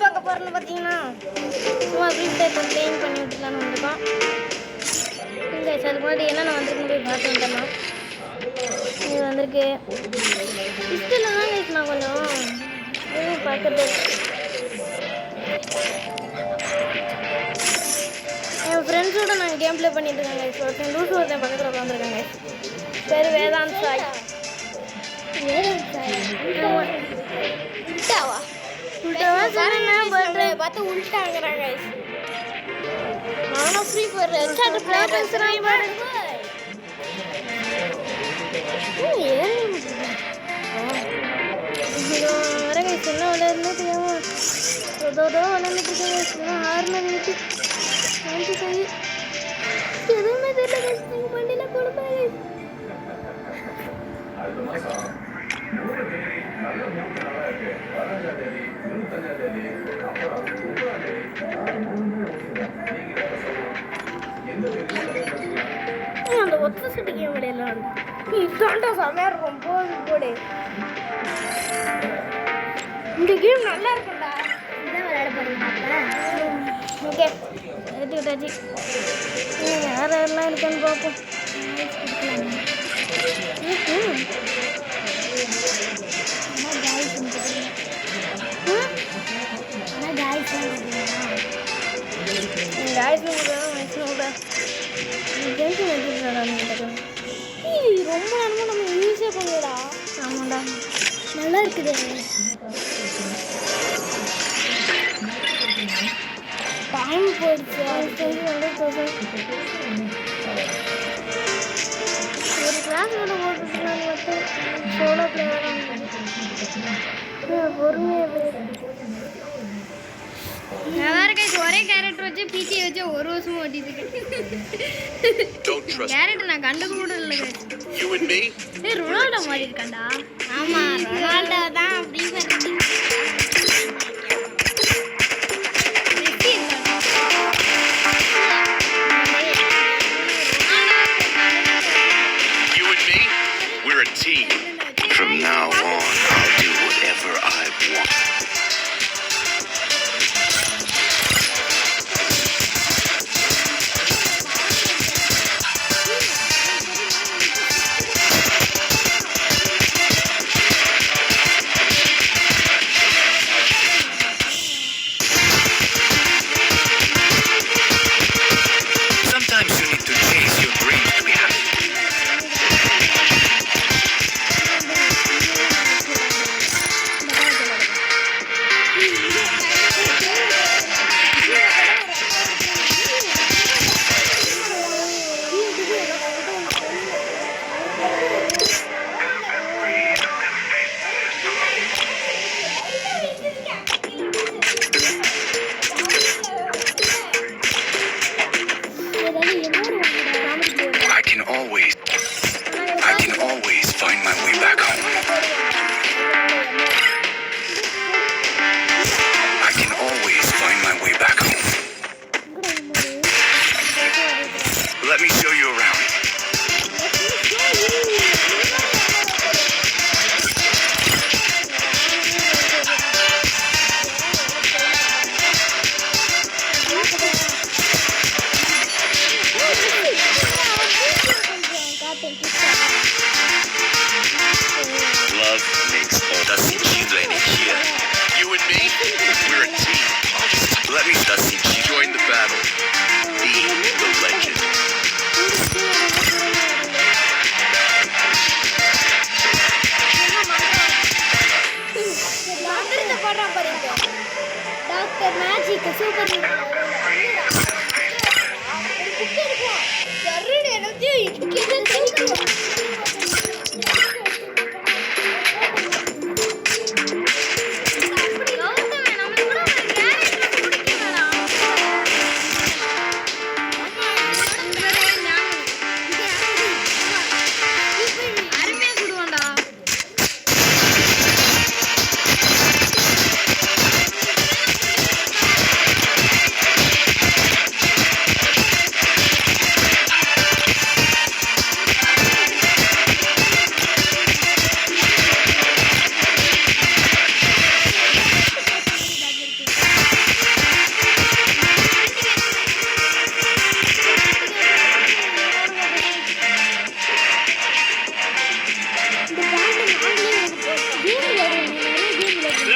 பார்க்க போகிறோன்னு பார்த்தீங்கன்னா சும்மா வீட்டில் க்ளீன் பண்ணி விட்டுலான்னு வந்திருக்கோம். இங்கே அதுக்கு முன்னாடி என்னென்ன வந்திருக்குன்னு போய் பார்த்து வந்துடலாம். இது வந்திருக்கு ஹிஸ்ட்ரியில் தான் கைஸ் நான் கொஞ்சம் பார்க்குறது. என் ஃப்ரெண்ட்ஸோட நாங்கள் கேம் ப்ளே பண்ணிட்டு இருக்கேன் கைஸ். ஒருத்தன் லூசு ஒருத்தன் பக்கத்தில் உட்காந்துருக்காங்க கைஸ். பேர் வேதாந்த் சாய். பார்த்து உள்டாங்கிறாங்க கைஸ். நானும் ஃப்ரீ ஃபயர் ரெஸ்டார்ட் ப்ளே பேசுகிறேன் பாரு. வர கைஸ் என்ன விளையாடுன்னு தெரியாமல் ஏதோ விளையாண்டுட்டு இருக்கேன் கைஸ். ஆறுன வீட்டு எதுவுமே தெரியல கைஸ். நீங்கள் வண்டியில் கொடுப்பா கைஸ். அந்த ஒத்த சுட்டி கேம் விளையாடலாம். இதாண்டா செமையாக இருக்கும். போடு இந்த கேம் நல்லா இருக்கும்டா. இதான் விளையாட போறீங்க. ஓகே ஏற்றி விட்டாச்சு. யாரெல்லாம் இருக்கான்னு பார்ப்போம். ரொம்ப நேரமா நம்ம ஈஸியாக பண்ணுடா. ஆமாண்டா நல்லா இருக்குது. டைம் போயிடுச்சு. ஒரு கிளாஸ் கூட போட்டுருக்காங்க. மட்டும் சோலோ பிளேயராக பொறுமையாக ஒரே கேரக்டர் வச்சு பிசி வச்சு ஒரு வருஷமும் ஓட்டிட்டு கேரக்டர் நான் கண்டுக்க கூட இல்லை. ரொனால்டோ மாதிரி இருக்காண்டா. ஆமா ரொனால்டோ தான் அப்படி From now on, I'll do whatever I want. Sometimes you need to chase your dreams to be happy. I can always find my way back home. I can always find my way back home. Let me show you around. Love makes all the children here. You and me, we're a team. Let me join the battle. Be the legend. Doctor magic super.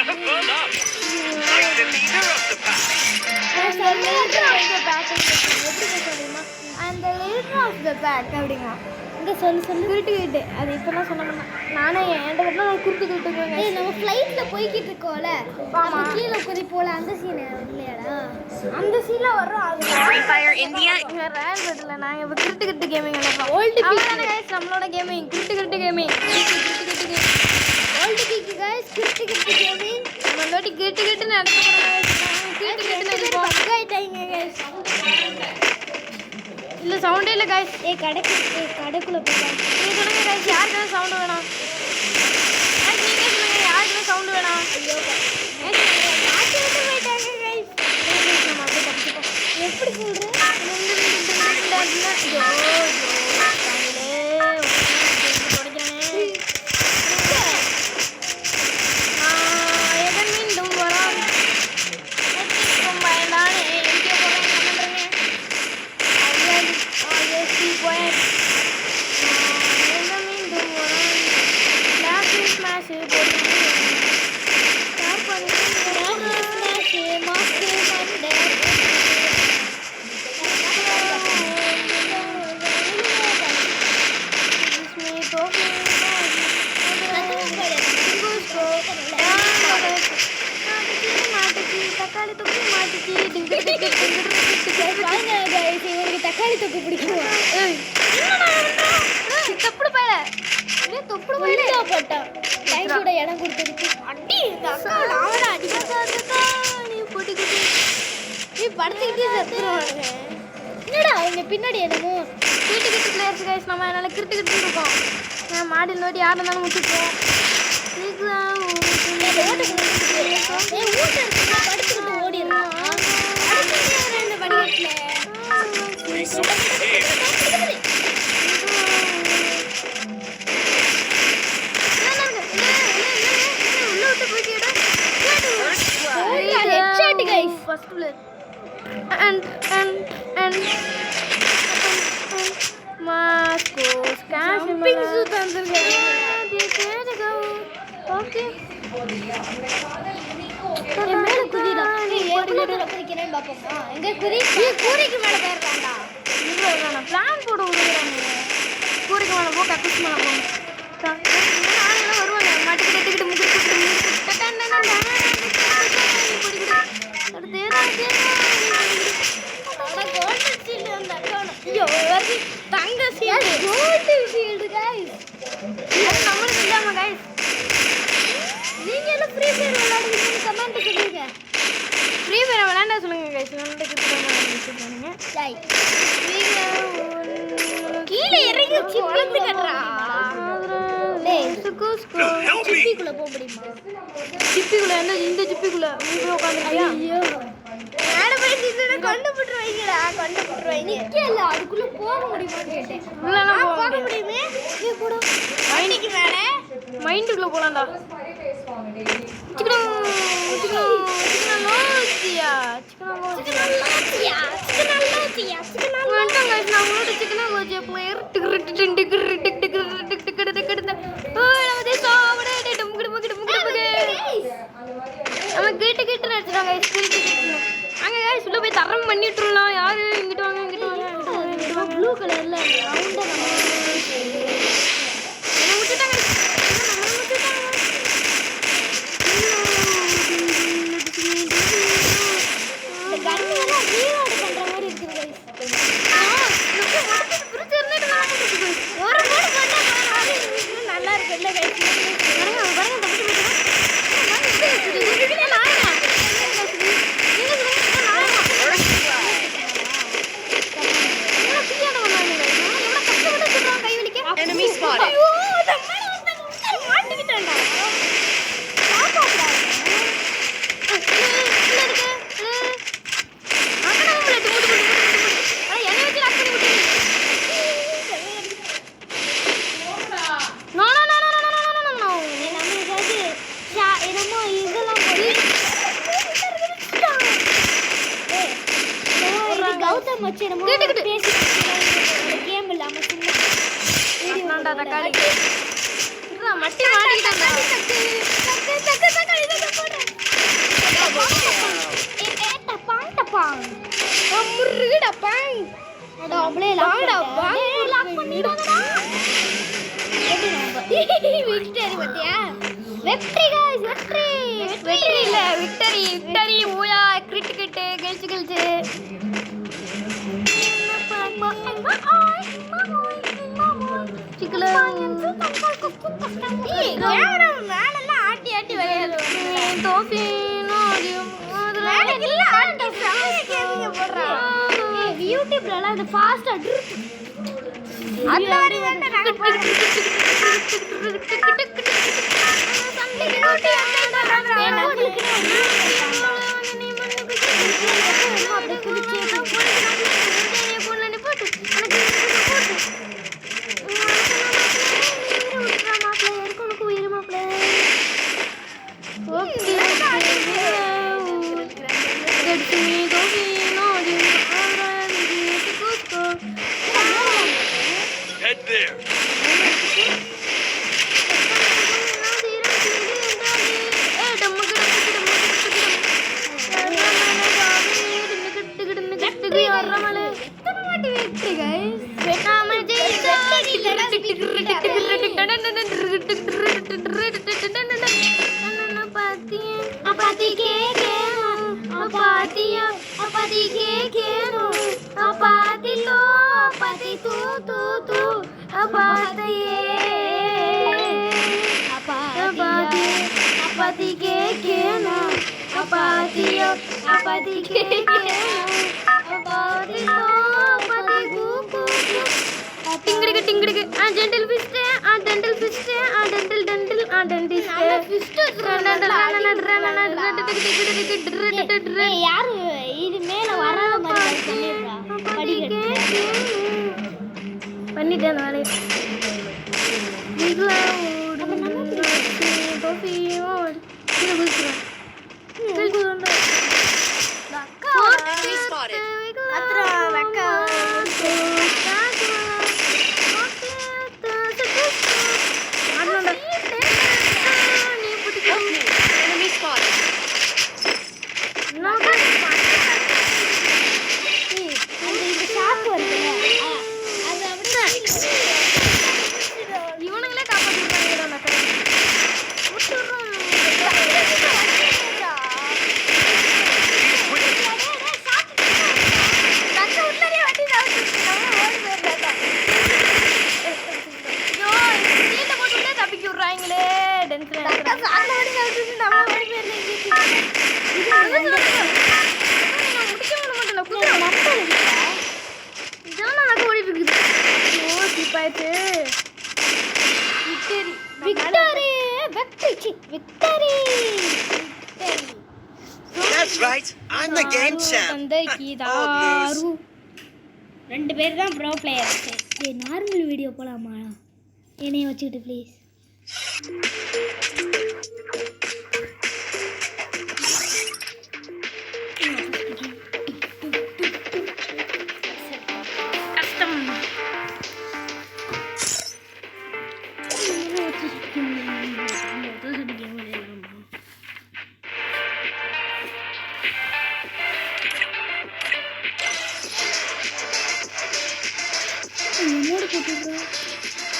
Level up. I'm the leader of the pack. அந்த leader of the pack எப்படி சொல்லுமா அந்த leader of the pack அப்படிங்க இந்த சொல்லு குருட்டுக்கிட்டு அது இப்பதான் சொன்னோம்னா நானே என்கிட்ட கூட நான் குருட்டுக்கிட்டு இருக்கேன் நம்ம ஃப்ளைட்ல போய்கிட்டு இருக்கோம்ல ஆமா கீழே குதி போல அந்த சீன் இல்லையாடா அந்த சீன்ல வரும் அது Free Fire India. ரேல் பட்ல நான் இப்ப குருட்டுக்கிட்டு கேமிங் விளையாடுறோம் ஓல்ட் பீக் गाइस நம்மளோட கேமிங் குருட்டுக்கிட்டு கேமிங் ஓல்ட் பீக் गाइस குருட்டுக்கிட்டு கேமிங் நம்ம லோடி குருட்டுக்கிட்டு நடந்து போறோம் குருட்டுக்கிட்டு இருப்போம் பக் ஆயிட்டாங்க गाइस இல்ல சவுண்டே இல்ல गाइस கடைக்குள்ள போய் நீங்க சொல்லுங்க गाइस யாருக்கு சவுண்ட் வேணும் गाइस நீங்க சொல்லுங்க யாருக்கு சவுண்ட் வேணும் ஐயோ மாத்தி விட்டு போயிட்டாங்க गाइस நம்ம அப்படியே தப்பிப்போம் எப்படி சொல்ற ஐயோ எதன் மீண்டும் வரான் பயந்தானே எங்கே போறேன் தக்காளி தொக்கு மாட்டிச்சு தக்காளி தொக்கு பிடிக்கும் தொப்புடு பையல தொப்புடு பையல போட்டான் டைஸோட இடம் கொடுத்ததுக்கு அடி அவன அடிக்காதக்கா நீ போட்டுக்கிட்டு நீ படுத்துக்கிட்டே செத்துறாங்க என்னடா அவங்க பின்னாடி என்னமோ கிரிக்கெட் பிளேயர்ஸ் गाइस நம்ம என்னால கிரிக்கெட் இருக்கோம் நான் மாடில ஓடி யாரா இருந்தாலும் முட்டிப்போம் சீக்கிரம் ஊட்ட இருக்கு படுத்துக்கிட்டு ஓடிறோம் அடிச்சிட்டே இந்த படிக்கட்ல headshot guys first player and Moscow jumping suit अंदर गया देखो ओके ये மேல குதிடா நீ எவ்வளவு குதிக்கிறேன்னு பாப்போமா எங்க குதி நீ கூரைக்கு மேல போறடா இவங்க பிளான் போட விடுறாங்க கூரைக்கு மேல போ கக்குஸ் மேல போ நானே வருவாங்க மாட்டிட்டு கட்டிட்டு முக்கிட்டு தங்க ஷீல்டு கோல்ட் ஷீல்டு गाइस இது நம்மளுக்கு இல்லாம गाइस நீங்க எல்லாம் ஃப்ரீ ஃபயர் விளையாடுவீங்க கமெண்ட் சொல்லுங்க ஃப்ரீ ஃபயர் விளையாட சொல்லுங்க गाइस விளையாட சொல்லுங்க டேய் கீழ இறங்கி சிப்பிளந்து கட்டறா டேய் ஸ்கூ சிப்பிக்குள்ள போக முடியுமா சிப்பிக்குள்ள இந்த சிப்பிக்குள்ள போய் உட்கார்ந்தியா ஐயோ மேல போய் சிப்பில கண்டுபிடிறீங்கடா நிக்கல அதுக்குள்ள போக முடியுமான்னு கேட்டேன் உள்ளலாம் போக முடியுமே நீ கூட மைண்டுக்கு மேல மைண்டுக்குள்ள போலாம்டா சிக்கனம் லோசியா பிளேயர் நம்ம கிட்ட நடிச்சிட்டாங்க அங்க गाइस உள்ள போய் தரம் பண்ணிட்டுறலாம் யாரு இங்கிட்டு வாங்க ப்ளூ கலர்ல ரவுண்டா நம்ம முட்டிட்டாங்க இந்த கன் எல்லாம் ரீலோட் பண்ற மாதிரி இருக்கு गाइस புரிஞ்சு இருந்துட்டு ஒரு போடு பண்ணா நல்லா இருக்கு இல்ல गाइस பாருங்க தப்பிச்சு போயிட்டா Enemy spotted. கௌதம் வச்சு நம்ம பேசி கேம் இல்லாம சும்மா வீடியோ தக்காளி மட்டி மாட்டிட்டாங்க தக்காளி பாய் அப்படியே லாக் பண்ணிடாதடா விக்டரி பாத்தியா வெற்றி गाइस வெற்றி இல்ல விக்டரி ஓயா கிரிக்கெட் கெல்ஸ் சிக்கல கேமரா மேலலாம் ஆட்டி ஆட்டி விளையாடுறோம் தோஃபினோ அது இல்ல ஆட்டி கேமிங்க போடுறா யூடியூப்ல அது ஃபாஸ்டா அந்த மாதிரி தான் நாங்க போறோம் சண்டைக்கு ஓட்டி Head there. யாரு இது மேல வராத மாதிரி பண்ணிட்டேன் வேலையை இவனுங்களே காப்பாற்றிடுறாங்க That's right. I'm the game champ. Old news. ரெண்டு பேர் தான் ப்ரோ பிளேயர்ஸ். நார்மல் வீடியோ போலாமா? என்னைய வச்சுக்கிட்டு ப்ளீஸ். கஷ்டம்.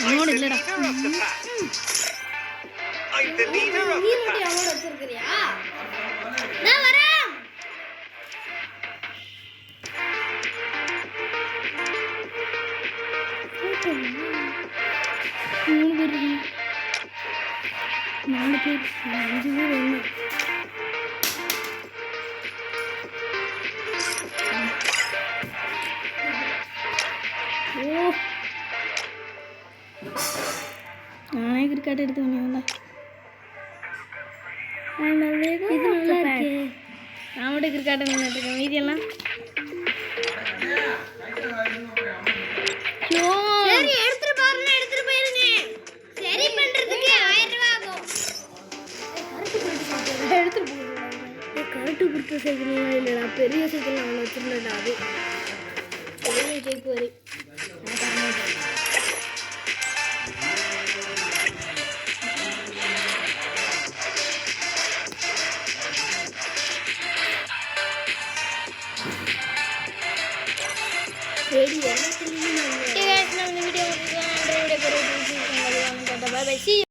I'm the leader of the pack. I'm the leader of the pack. நான் வரேன். நாலு பேர் 5 பேர் ஒன்று நானே கிரிக்கெட் எடுத்து வந்தேன். இது நல்லா இருக்கு. நான் மட்டும் கிரிக்கெட் நின்றுட்டுருக்கேன். மீதியெல்லாம் சரி எடுத்துட்டு பாருங்க. எடுத்துட்டு போயிருங்க. சரி பண்றதுக்கு 1000 ரூபாய் ஆகும். எடுத்துட்டு போயிருங்க. கரெக்ட் கொடுத்த சைக்கிள்லாம் இல்லைடா. பெரிய சைக்கிள் அவனை வச்சிருந்தேன்டா. அது பெரிய ஜெயிப்பு வரை Okay guys, நம்ம இந்த வீடியோ முடிச்சுக்கலாம். இந்த video bye bye. See you.